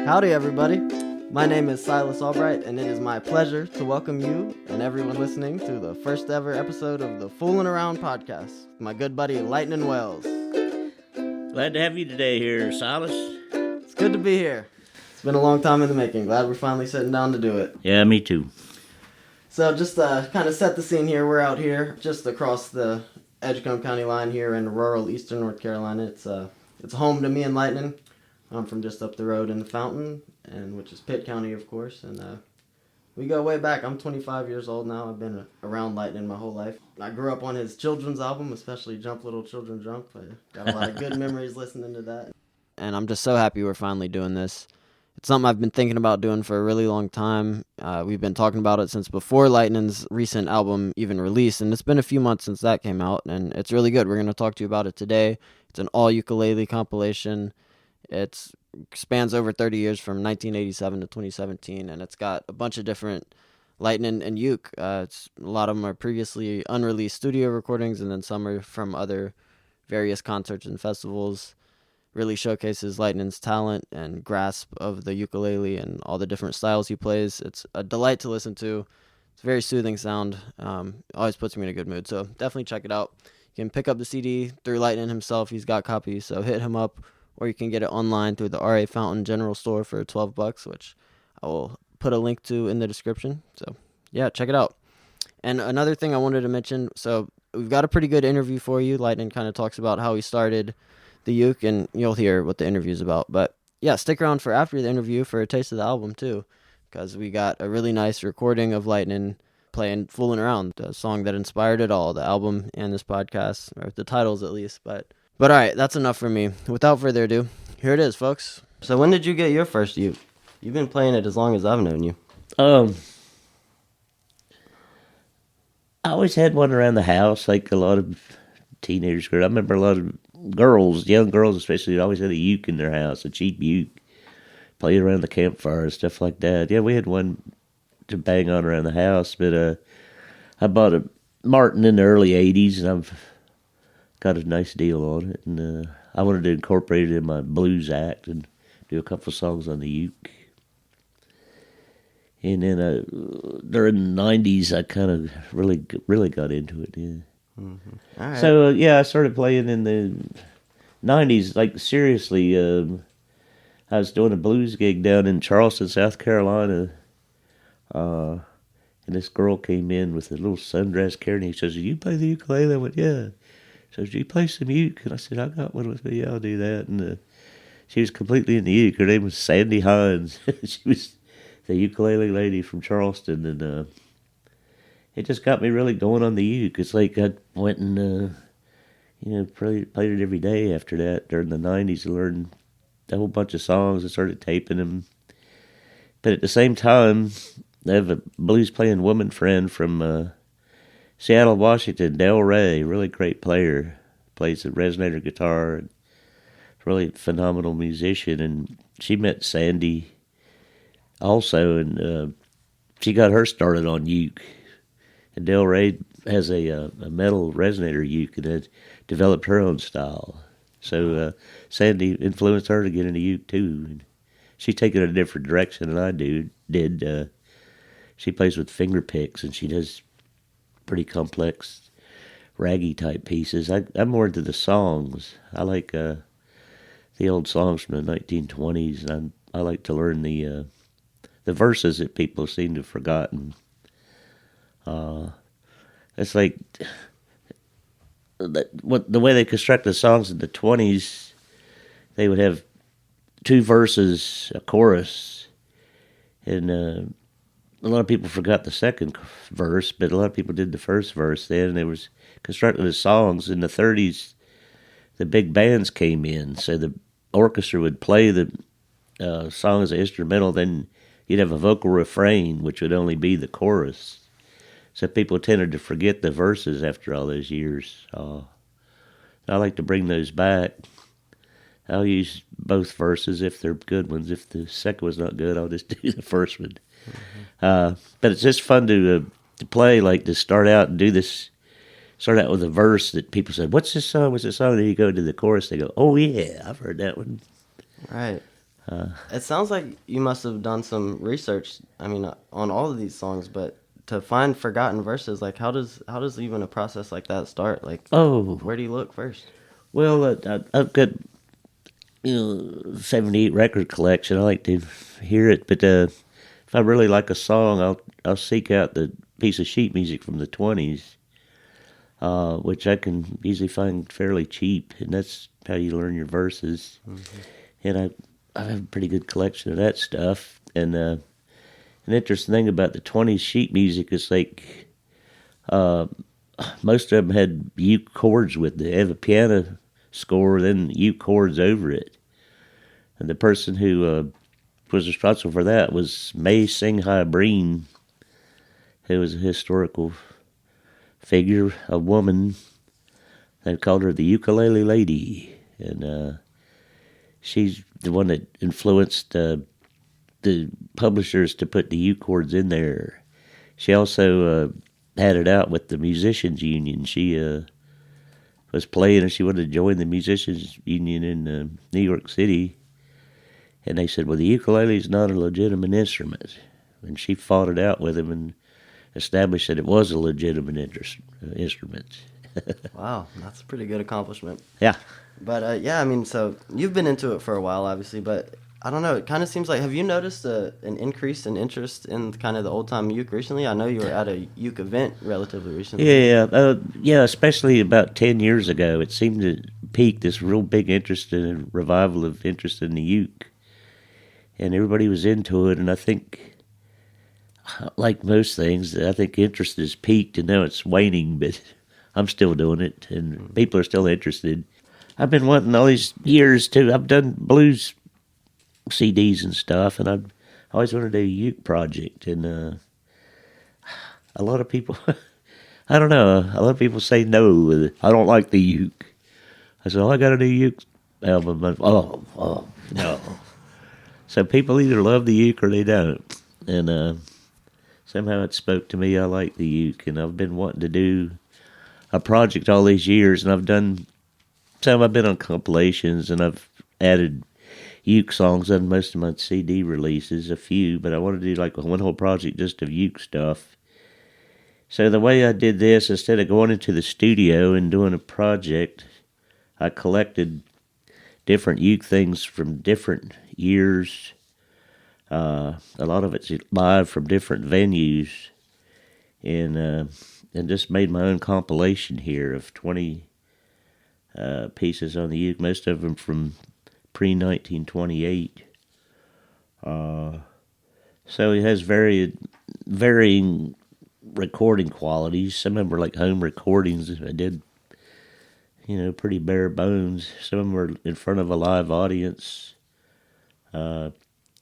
Howdy, everybody. My name is Silas Albright, and it is my pleasure to welcome you and everyone listening to the first ever episode of the Foolin Around podcast with my good buddy Lightnin Wells. Glad to have you today here, Silas. It's good to be here. It's been a long time in the making. Glad we're finally sitting down to do it. Yeah, me too. So just kind of set the scene here. We're out here just across the Edgecombe County line here in rural eastern North Carolina. It's home to me and Lightnin. I'm from just up the road in the Fountain, and which is Pitt County, of course, and we go way back. I'm 25 years old now. I've been around Lightnin my whole life. I grew up on his children's album, especially Jump Little Children Jump. I got a lot of good memories listening to that. And I'm just so happy we're finally doing this. It's something I've been thinking about doing for a really long time. We've been talking about it since before Lightnin's recent album even released, and it's been a few months since that came out, and it's really good. We're going to talk to you about it today. It's an all-ukulele compilation. It spans over 30 years from 1987 to 2017, and it's got a bunch of different Lightnin and uke. A lot of them are previously unreleased studio recordings, and then some are from other various concerts and festivals. Really showcases Lightnin's talent and grasp of the ukulele and all the different styles he plays. It's a delight to listen to. It's a very soothing sound. Always puts me in a good mood, so definitely check it out. You can pick up the CD through Lightnin himself. He's got copies, so hit him up. Or you can get it online through the R.A. Fountain General Store for $12, which I will put a link to in the description. So, yeah, check it out. And another thing I wanted to mention, so we've got a pretty good interview for you. Lightnin kind of talks about how he started the uke, and you'll hear what the interview's about. But, yeah, stick around for after the interview for a taste of the album, too, because we got a really nice recording of Lightnin playing Foolin Around, the song that inspired it all, the album and this podcast, or the titles at least, But all right, that's enough for me. Without further ado, here it is, folks. So when did you get your first uke? You've been playing it as long as I've known you. I always had one around the house, like a lot of teenagers. I remember a lot of girls, young girls especially, always had a uke in their house, a cheap uke. Played around the campfire and stuff like that. Yeah, we had one to bang on around the house, but I bought a Martin in the early 80s, and I've got a nice deal on it, and I wanted to incorporate it in my blues act and do a couple of songs on the uke. And then during the 90s, I kind of really got into it, yeah. Mm-hmm. All right. So, I started playing in the 90s, like seriously. I was doing a blues gig down in Charleston, South Carolina, and this girl came in with a little sundress carrying. He says, "Do you play the ukulele?" I went, "Yeah." So, "Do you play some uke?" And I said, "I got one with me. Yeah, I'll do that." And she was completely in the uke. Her name was Sandy Hines. She was the ukulele lady from Charleston. And it just got me really going on the uke. It's like I went and, played it every day after that during the 90s. I learned a whole bunch of songs. I started taping them. But at the same time, I have a blues-playing woman friend from Seattle, Washington, Del Rey, really great player, plays the resonator guitar, really phenomenal musician, and she met Sandy also, and she got her started on uke. And Del Rey has a metal resonator uke, and had developed her own style. So Sandy influenced her to get into uke too. And she's taken a different direction than I did. She plays with finger picks, and she does pretty complex raggy type pieces. I'm more into the songs. I like the old songs from the 1920s, and I like to learn the verses that people seem to have forgotten. It's like the way they construct the songs in the 20s, they would have two verses, a chorus, and a lot of people forgot the second verse, but a lot of people did the first verse then, and they was constructing the songs. In the 30s, the big bands came in, so the orchestra would play the song as an instrumental, then you'd have a vocal refrain, which would only be the chorus. So people tended to forget the verses after all those years. I like to bring those back. I'll use both verses if they're good ones. If the second one's not good, I'll just do the first one. Mm-hmm. But it's just fun to play, like to start out and do this. Start out with a verse that people said, "What's this song? What's this song?" Then you go to the chorus, they go, "Oh yeah, I've heard that one." Right. It sounds like you must have done some research. I mean, on all of these songs, but to find forgotten verses, like how does even a process like that start? Like, Oh, where do you look first? well, I've got 78 record collection. I like to hear it, but if I really like a song, I'll seek out the piece of sheet music from the 20s, which I can usually find fairly cheap, and that's how you learn your verses. Mm-hmm. And I have a pretty good collection of that stuff. And an interesting thing about the 20s sheet music is like most of them had uke chords with it. They have a piano score, then uke chords over it. And the person who was responsible for that was Singhi Breen, who was a historical figure, a woman. They called her the Ukulele Lady. And she's the one that influenced the publishers to put the uke chords in there. She also had it out with the Musicians Union. She was playing and she wanted to join the Musicians Union in New York City. And they said, well, the ukulele is not a legitimate instrument. And she fought it out with him and established that it was a legitimate instrument. Wow, that's a pretty good accomplishment. Yeah. But yeah, I mean, so you've been into it for a while, obviously, but I don't know. It kind of seems like, have you noticed an increase in interest in kind of the old time uke recently? I know you were at a uke event relatively recently. Yeah, especially about 10 years ago. It seemed to peak this real big interest and revival of interest in the uke. And everybody was into it, and I think, like most things, I think interest has peaked and now it's waning, but I'm still doing it, and people are still interested. I've been wanting all these years to, I've done blues CDs and stuff, and I've always wanted to do a uke project, and a lot of people, I don't know, a lot of people say no, I don't like the uke. I said, I got a new uke album. Oh, no. So people either love the uke or they don't, and somehow it spoke to me. I like the uke, and I've been wanting to do a project all these years, and I've been on compilations, and I've added uke songs on most of my CD releases, a few, but I want to do like one whole project just of uke stuff. So the way I did this, instead of going into the studio and doing a project, I collected different uke things from different years. A lot of it's live from different venues, and just made my own compilation here of 20 pieces on the uke, most of them from pre-1928. So it has varying recording qualities. Some of them are like home recordings I did, pretty bare bones. Some of them are in front of a live audience.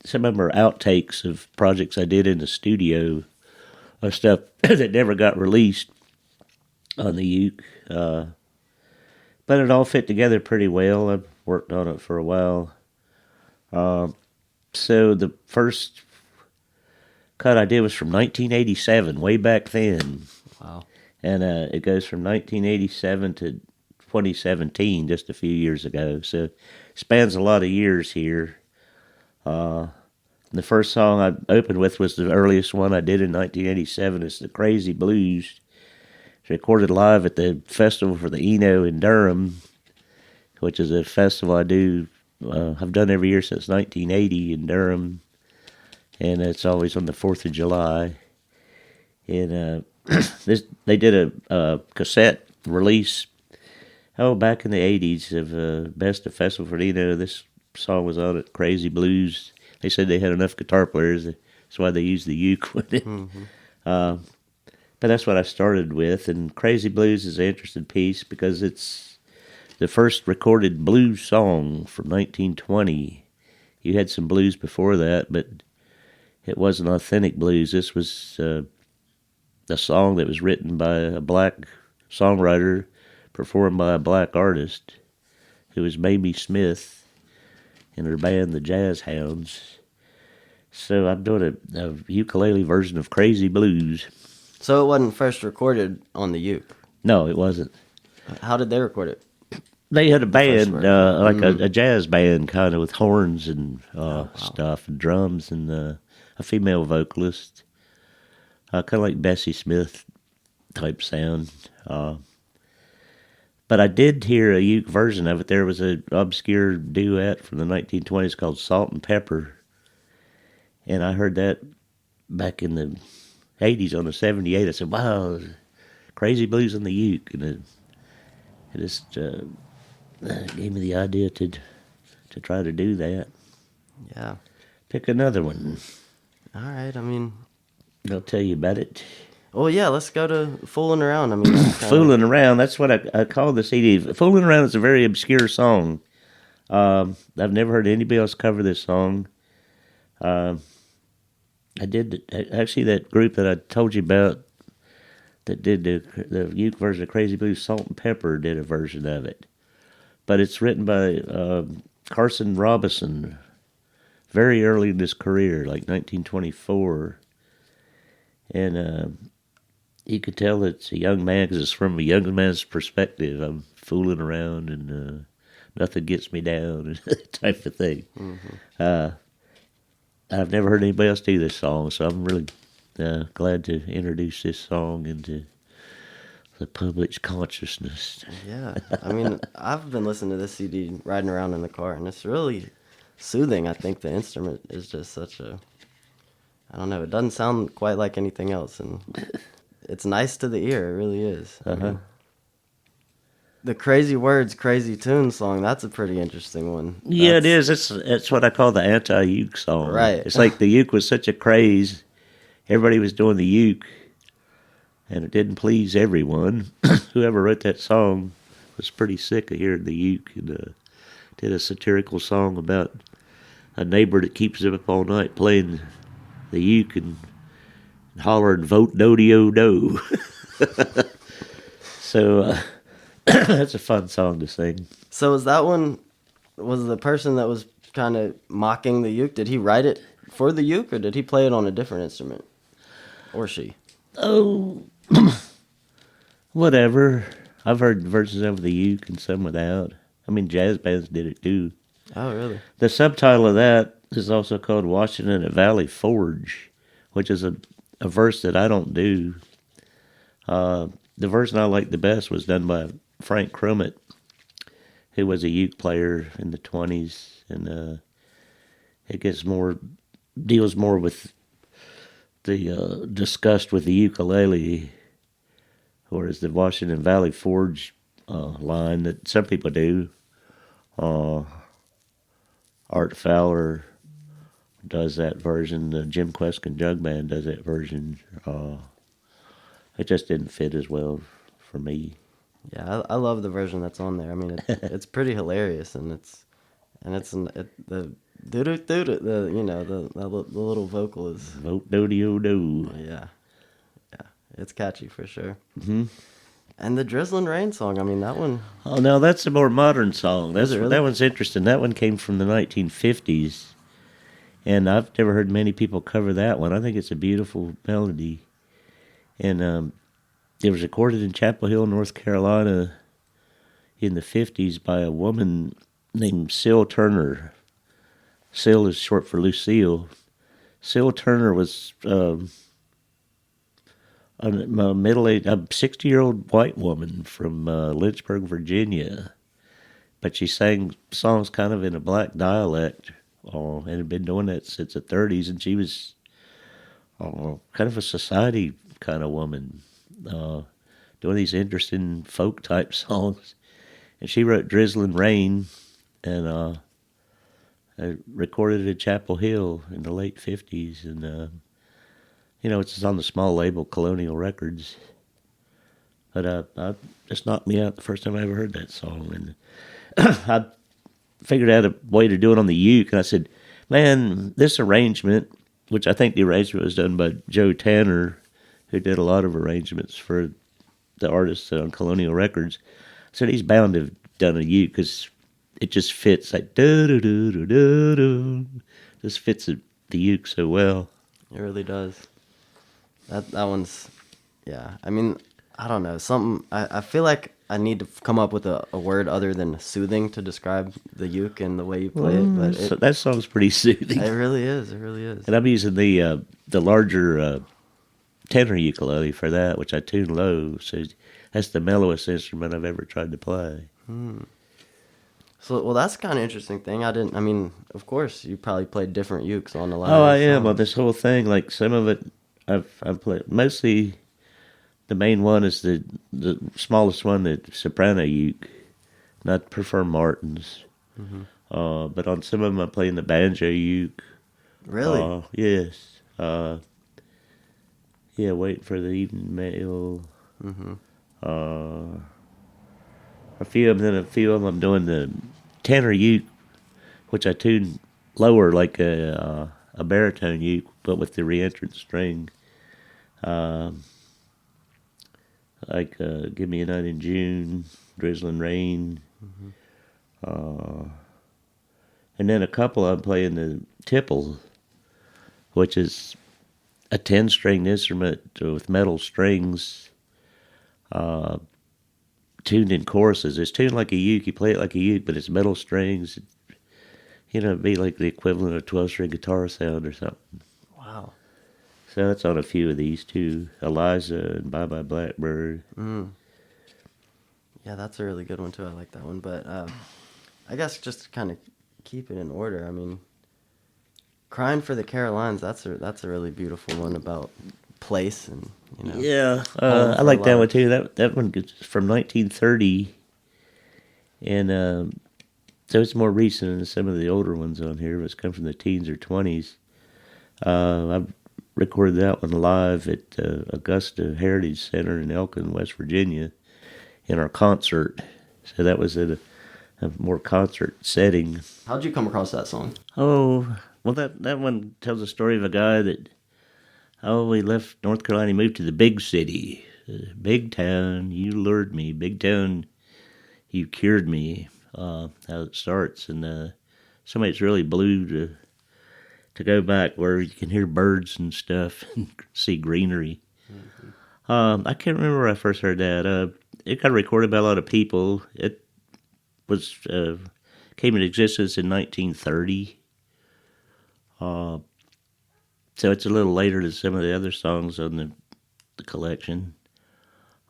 Some of them are outtakes of projects I did in the studio, of stuff that never got released on the uke. But it all fit together pretty well. I've worked on it for a while. So the first cut I did was from 1987, way back then. Wow. And it goes from 1987 to 2017, just a few years ago. So it spans a lot of years here. The first song I opened with was the earliest one I did in 1987. It's the Crazy Blues. It's recorded live at the Festival for the Eno in Durham, which is a festival I do. I've done every year since 1980 in Durham, and it's always on the 4th of July. And they did a cassette release back in the 80s of Best of Festival for the Eno. This song was on it, Crazy Blues. They said they had enough guitar players, that's why they used the uke with it. Mm-hmm. But that's what I started with, and Crazy Blues is an interesting piece because it's the first recorded blues song from 1920. You had some blues before that, but it wasn't authentic blues. This was a song that was written by a black songwriter, performed by a black artist, who was Mamie Smith, and her band, the Jazz Hounds. So I'm doing a ukulele version of Crazy Blues. So it wasn't first recorded on the uke? No, it wasn't. How did they record it? They had a band, word. like a jazz band, kind of with horns and stuff, and drums, and a female vocalist, kind of like Bessie Smith type sound. But I did hear a uke version of it. There was an obscure duet from the 1920s called Salt and Pepper, and I heard that back in the 80s on the 78. I said, wow, crazy blues on the uke, and it just gave me the idea to try to do that. Yeah. Pick another one. All right. I mean, I'll tell you about it. well, yeah. Let's go to Foolin Around. I mean, that's kinda- Foolin Around, that's what I call the CD. Foolin Around is a very obscure song. I've never heard anybody else cover this song. I did, actually, that group that I told you about that did the uke version of Crazy Blues, Salt and Pepper, did a version of it. But it's written by Carson Robinson very early in his career, like 1924. And you could tell it's a young man because it's from a young man's perspective. I'm fooling around and nothing gets me down, and type of thing. Mm-hmm. I've never heard anybody else do this song, so I'm really glad to introduce this song into the public's consciousness. Yeah. I mean, I've been listening to this CD riding around in the car, and it's really soothing. I think the instrument is just such a, I don't know, it doesn't sound quite like anything else, and it's nice to the ear. It really is. I mean, the Crazy Words, Crazy Tunes song, that's a pretty interesting one. Yeah, it is. It's what I call the anti-uke song. Right. It's like the uke was such a craze. Everybody was doing the uke, and it didn't please everyone. Whoever wrote that song was pretty sick of hearing the uke, and did a satirical song about a neighbor that keeps him up all night playing the uke and hollering, "Vote do-de-o-do." So that's a fun song to sing. So was that one, was the person that was kind of mocking the uke, did he write it for the uke, or did he play it on a different instrument? Or she? Oh, whatever. I've heard versions of the uke and some without. I mean, jazz bands did it too. Oh, really? The subtitle of that is also called Washington at Valley Forge, which is a verse that I don't do. The version I liked the best was done by Frank Crummett, who was a uke player in the 20s, and it deals more with the disgust with the ukulele, whereas the Washington Valley Forge line that some people do, Art Fowler does that version, the Jim Kweskin Jug Band does that version. It just didn't fit as well for me. Yeah, I love the version that's on there. I mean, it's pretty hilarious, and the little vocal is Vote do-de-o-do. Yeah, it's catchy for sure. Mm-hmm. And the Drizzling Rain song, I mean, that one. Oh no, that's a more modern song. Is it really? That one's interesting. That one came from the 1950s, and I've never heard many people cover that one. I think it's a beautiful melody, and it was recorded in Chapel Hill, North Carolina, in the 50s by a woman named Syl Turner. Syl is short for Lucille. Syl Turner was a middle-aged, a 60-year-old white woman from Lynchburg, Virginia. But she sang songs kind of in a black dialect, and had been doing that since the 30s. And she was kind of a society kind of woman, doing these interesting folk-type songs. And she wrote Drizzling Rain, and I recorded it at Chapel Hill in the late 50s, and it's on the small label Colonial Records. But I just knocked me out the first time I ever heard that song, and I figured out a way to do it on the uke, and I said, man, this arrangement, which I think the arrangement was done by Joe Tanner, who did a lot of arrangements for the artists on Colonial Records. I said, he's bound to have done a uke, because it just fits, like, do-do-do-do-do-do. Just fits the uke so well. It really does. That one's, yeah. I mean, I don't know. I feel like I need to come up with a word other than soothing to describe the uke and the way you play it. But that song's pretty soothing. it really is. It really is. And I'm using the larger tenor ukulele for that, which I tune low. So that's the mellowest instrument I've ever tried to play. So, well, that's kind of interesting thing. I mean, of course, you probably played different ukes on a lot Oh, of I these am on songs. this whole thing. Like some of it, I've played. Mostly, the main one is the smallest one, the soprano uke. And I prefer Martin's. But on some of them, I'm playing the banjo uke. Really? Yes. Yeah, waiting for the evening mail. A few of them I'm doing the tenor uke, which I tune lower like a baritone uke, but with the reentrant string. Like Give Me a Night in June, Drizzling Rain. And then a couple I'm playing the tipple, which is a 10-string instrument with metal strings, tuned in choruses. It's tuned like a uke. You play it like a uke, but it's metal strings. It'd be like the equivalent of a 12-string guitar sound or something. Wow. So that's on a few of these too. Eliza and Bye Bye Blackbird. Yeah, that's a really good one too. I like that one. But I guess just to kind of keep it in order, I mean, Cryin for the Carolines, that's a really beautiful one about place and, Yeah, home I for like a that lot one of- too. That one is from 1930, and so it's more recent than some of the older ones on here. But it's come from the teens or 20s. I've recorded that one live at Augusta Heritage Center in Elkins, West Virginia, in our concert. So that was at a more concert setting. How'd you come across that song? Oh, well, that one tells a story of a guy that, he left North Carolina, he moved to the big city. Big town, you lured me. Big town, you cured me. How it starts. And somebody's really blue to go back where you can hear birds and stuff and see greenery. I can't remember where I first heard that. It got recorded by a lot of people. It was came into existence in 1930. So it's a little later than some of the other songs on the collection.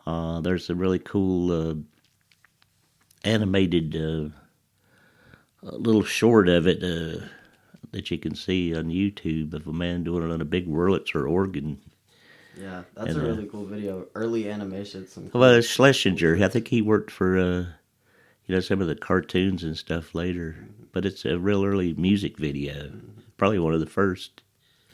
There's a really cool animated little short of it that you can see on YouTube of a man doing it on a big Wurlitzer organ. Yeah, that's And, a really cool video. Early animation. Some cool, Well, it's Schlesinger. I think he worked for some of the cartoons and stuff later. But it's a real early music video. Probably one of the first.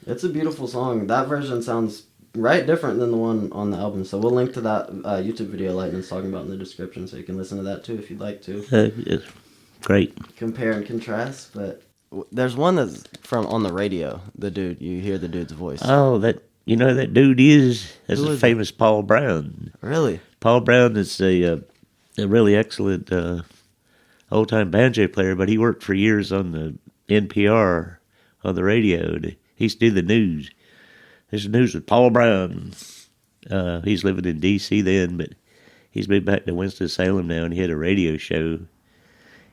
It's a beautiful song. That version sounds right different than the one on the album. So we'll link to that YouTube video Lightnin's talking about in the description, so you can listen to that too if you'd like to. It's great. Compare and contrast, but There's one that's from on the radio. The dude, you hear the dude's voice. Oh, that dude is Who a is famous Paul Brown. Really? Paul Brown is a really excellent old-time banjo player, but he worked for years on the NPR on the radio. And he used to do the news. There's the news with Paul Brown. He's living in D.C. then, but he's moved back to Winston-Salem now, and he had a radio show.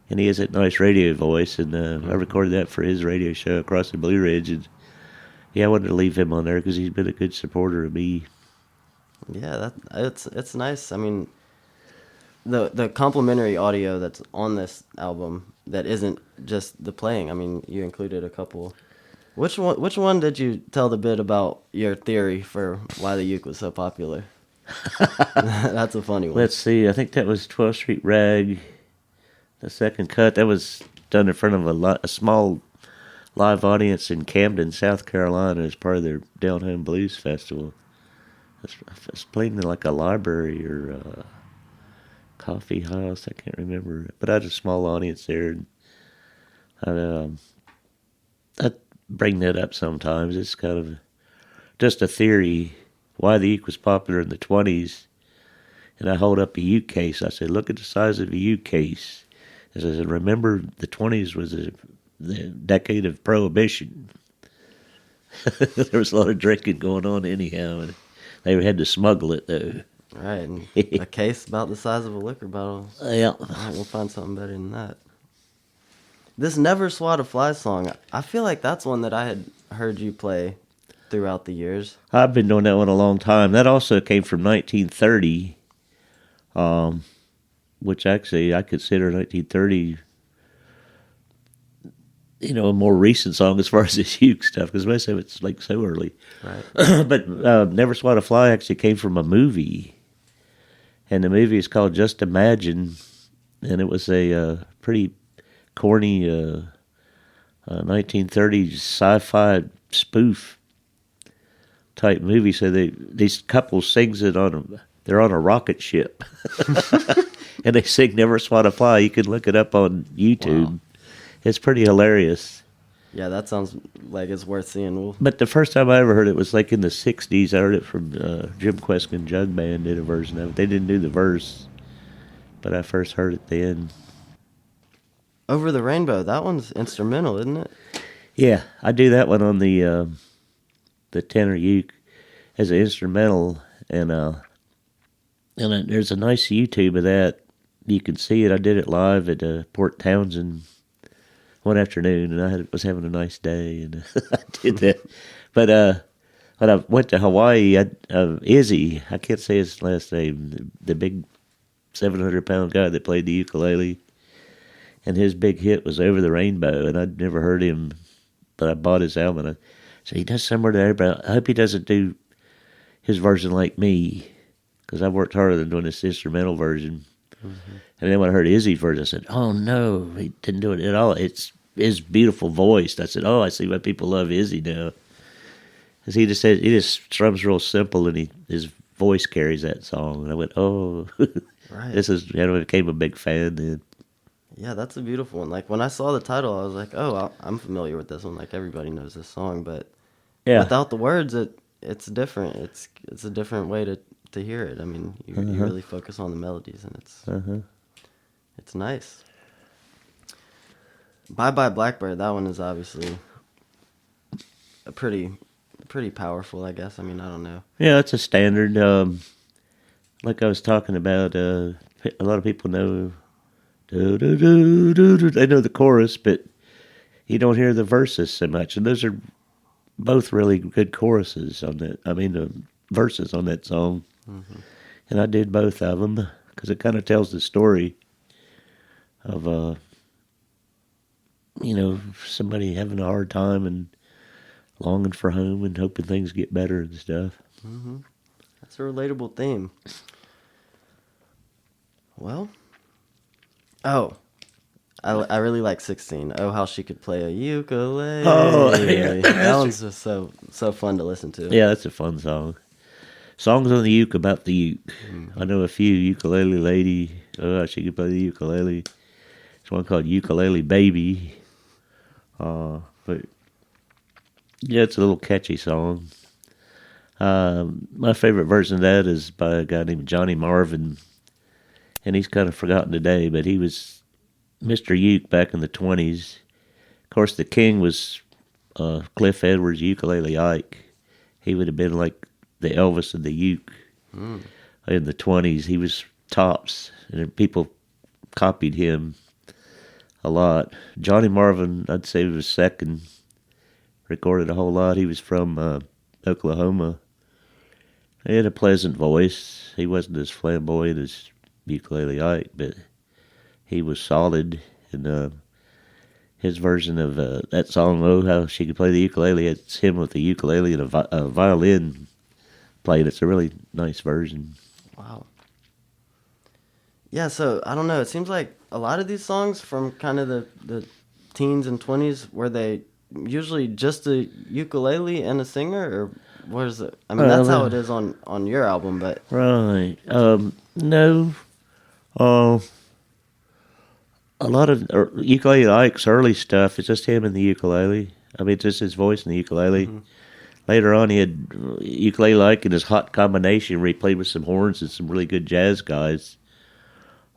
And he has that nice radio voice, and I recorded that for his radio show across the Blue Ridge. And I wanted to leave him on there because he's been a good supporter of me. Yeah, it's nice. I mean, the complimentary audio that's on this album that isn't just the playing. I mean, you included a couple. Which one did you tell the bit about your theory for why the uke was so popular? That's a funny one. Let's see. I think that was 12th Street Rag. The second cut, that was done in front of a small live audience in Camden, South Carolina, as part of their Down Home Blues Festival. I was playing in like a library or a coffee house. I can't remember, but I had a small audience there. And I bring that up sometimes. It's kind of just a theory why the uke was popular in the 20s. And I hold up a uke case. I said, look at the size of a uke case. I said, remember, the 20s was the decade of prohibition. There was a lot of drinking going on anyhow. And they had to smuggle it, though. Right, and a case about the size of a liquor bottle. Yeah. All right, we'll find something better than that. This Never Swat a Fly song, I feel like that's one that I had heard you play throughout the years. I've been doing that one a long time. That also came from 1930, which actually I consider 1930, a more recent song as far as this uke stuff, because most of it's like so early. Right. But Never Swat a Fly actually came from a movie, and the movie is called Just Imagine, and it was a pretty corny 1930s sci-fi spoof type movie. So these couple sings it they're on a rocket ship, and they sing Never Swat a Fly. You can look it up on YouTube. Wow. It's pretty hilarious. Yeah, that sounds like it's worth seeing. But the first time I ever heard it was like in the 60s. I heard it from Jim Kweskin Jug Band did a version of it. They didn't do the verse, but I first heard it then. Over the Rainbow, that one's instrumental, isn't it? Yeah, I do that one on the tenor uke as an instrumental, and there's a nice YouTube of that. You can see it. I did it live at Port Townsend one afternoon, and I was having a nice day, and I did that. But when I went to Hawaii, Izzy, I can't say his last name, the big 700-pound guy that played the ukulele, and his big hit was Over the Rainbow, and I'd never heard him, but I bought his album, and I said, he does somewhere there, but I hope he doesn't do his version like me, because I've worked harder than doing this instrumental version. Mm-hmm. And then when I heard Izzy's version, I said, oh no, he didn't do it at all. It's his beautiful voice. I said, oh, I see why people love Izzy now. Because he just strums real simple, and his voice carries that song. And I went, oh, right. I became a big fan then. Yeah, that's a beautiful one. Like, when I saw the title, I was like, oh, I'm familiar with this one. Like, everybody knows this song, but without the words, it's different. It's a different way to hear it. I mean, you really focus on the melodies, and it's nice. Bye Bye Blackbird, that one is obviously a pretty powerful, I guess. I mean, I don't know. Yeah, it's a standard. Like I was talking about, a lot of people know. They know the chorus, but you don't hear the verses so much. And those are both really good choruses on that. I mean, the verses on that song. Mm-hmm. And I did both of them because it kind of tells the story of, somebody having a hard time and longing for home and hoping things get better and stuff. Mm-hmm. That's a relatable theme. Well... Oh, I really like 16. Oh, how she could play a ukulele. Oh, yeah. That one's just so fun to listen to. Yeah, that's a fun song. Songs on the uke about the uke. Mm-hmm. I know a few. Ukulele Lady. Oh, she could play the ukulele. There's one called Ukulele Baby. But yeah, it's a little catchy song. My favorite version of that is by a guy named Johnny Marvin. And he's kind of forgotten today, but he was Mr. Uke back in the 20s. Of course, the king was Cliff Edwards, Ukulele Ike. He would have been like the Elvis of the uke in the 20s. He was tops, and people copied him a lot. Johnny Marvin, I'd say, was second. Recorded a whole lot. He was from Oklahoma. He had a pleasant voice. He wasn't as flamboyant as Ukulele Ike, but he was solid. And his version of that song, Oh, How She Could Play the Ukulele, it's him with the ukulele and a violin played. It's a really nice version. Wow. Yeah, so, I don't know, it seems like a lot of these songs from kind of the teens and 20s, were they usually just a ukulele and a singer, or what is it? I mean, that's how it is on your album, but... Right. No. A lot of Ukulele Ike's early stuff is just him and the ukulele. I mean, just his voice and the ukulele. Mm-hmm. Later on, he had Ukulele Ike and his hot combination where he played with some horns and some really good jazz guys.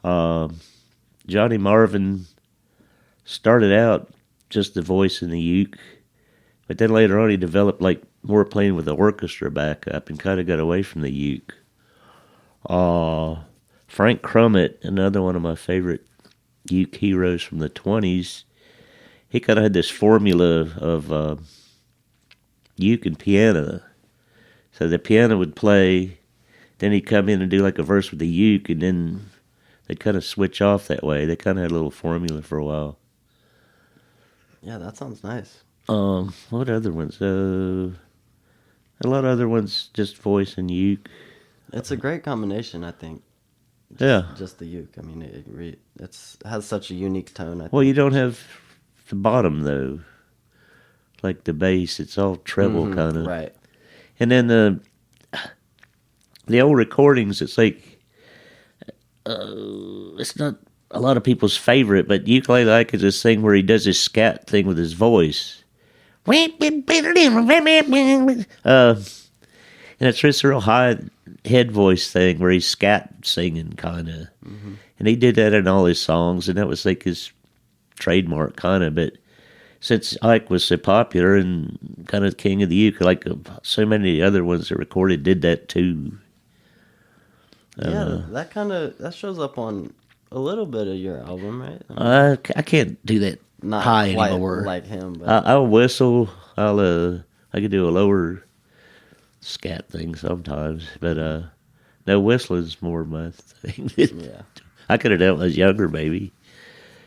Johnny Marvin started out just the voice and the uke, but then later on he developed like more playing with the orchestra backup and kind of got away from the uke. Frank Crummett, another one of my favorite uke heroes from the 20s, he kind of had this formula of uke and piano. So the piano would play, then he'd come in and do like a verse with the uke, and then they'd kind of switch off that way. They kind of had a little formula for a while. Yeah, that sounds nice. What other ones? A lot of other ones, just voice and uke. It's a great combination, I think. Yeah. Just the uke. I mean, it has such a unique tone. I think. Well, you don't have the bottom, though. Like the bass, it's all treble kind of. Right. And then the old recordings, it's like, it's not a lot of people's favorite, but Ukulele like is this thing where he does this scat thing with his voice. And it's just a real high head voice thing where he's scat singing, kind of. Mm-hmm. And he did that in all his songs, and that was like his trademark, kind of. But since Ike was so popular and kind of king of the uke, like so many other ones that recorded did that too. Yeah, that shows up on a little bit of your album, right? I can't do that Not high quite anymore. like him, but I'll whistle. I could do a lower scat thing sometimes, but no, whistling's more my thing. yeah. I could have done it when I was younger, maybe.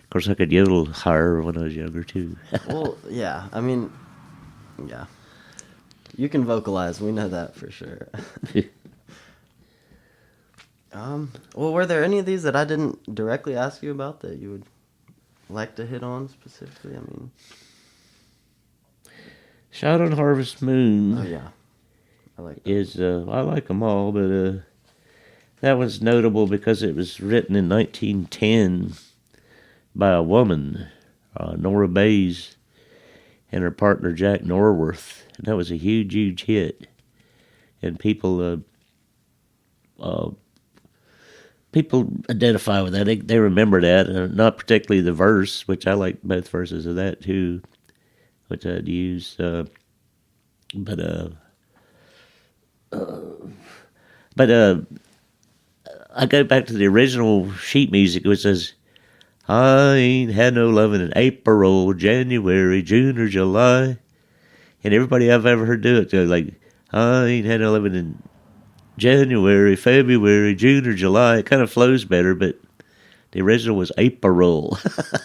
Of course, I could yodel higher when I was younger too. Well, yeah. I mean, yeah. You can vocalize. We know that for sure. Well, were there any of these that I didn't directly ask you about that you would like to hit on specifically? I mean, Shot on Harvest Moon. oh yeah, I like that. Is I like them all, but that was notable because it was written in 1910 by a woman, Nora Bayes, and her partner Jack Norworth, and that was a huge, huge hit. And people identify with that. They remember that, not particularly the verse, which I like both verses of that too, which I'd use. But I go back to the original sheet music, which says, I ain't had no lovin' in April, January, June, or July. And everybody I've ever heard do it, they're like, I ain't had no lovin' in January, February, June, or July. It kind of flows better, but the original was April.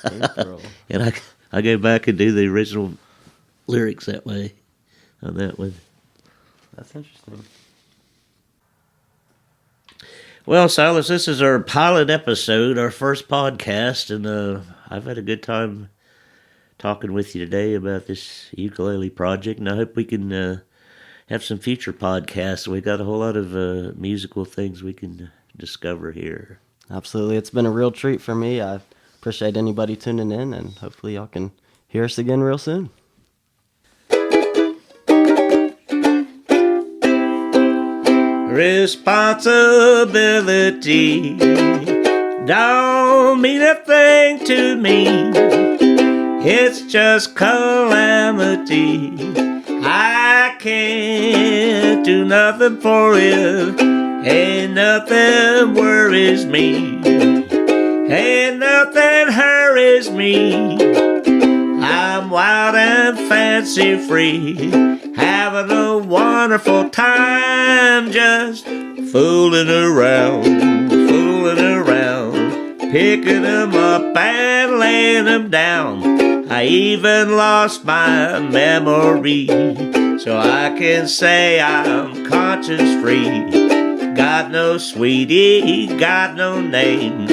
April. And I go back and do the original lyrics that way on that one. That's interesting. Well, Silas, this is our pilot episode, our first podcast, and I've had a good time talking with you today about this ukulele project, and I hope we can have some future podcasts. We got a whole lot of musical things we can discover here. Absolutely. It's been a real treat for me. I appreciate anybody tuning in, and hopefully y'all can hear us again real soon. Responsibility don't mean a thing to me. It's just calamity. I can't do nothing for it. Ain't nothing worries me. Ain't nothing hurries me. I'm wild and fancy free, having a wonderful time, just fooling around, picking them up and laying them down. I even lost my memory, so I can say I'm conscience free. Got no sweetie, got no name,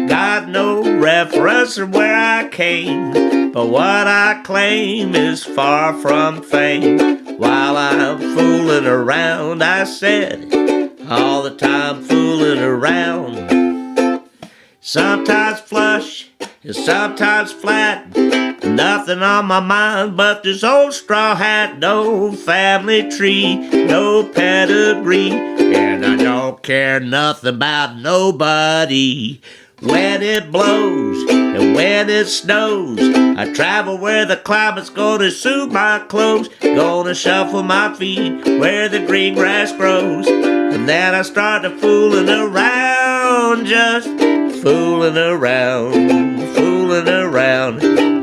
got no reference from where I came, but what I claim is far from fame. While I'm fooling around, I said, all the time fooling around. Sometimes flush and sometimes flat, nothing on my mind but this old straw hat. No family tree, no pedigree, and I don't care nothing about nobody. When it blows and when it snows, I travel where the climate's gonna suit my clothes. Gonna shuffle my feet where the green grass grows. And And then I started fooling around, just fooling around.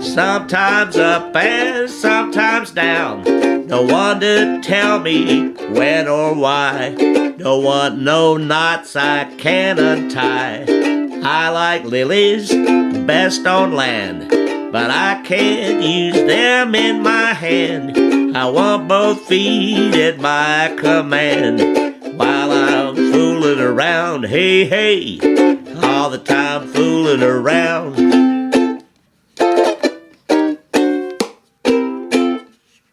Sometimes up and sometimes down. No one to tell me when or why. Don't want no knots I can't untie. I like lilies best on land, but I can't use them in my hand. I want both feet at my command. While I'm fooling around, hey, hey, all the time fooling around.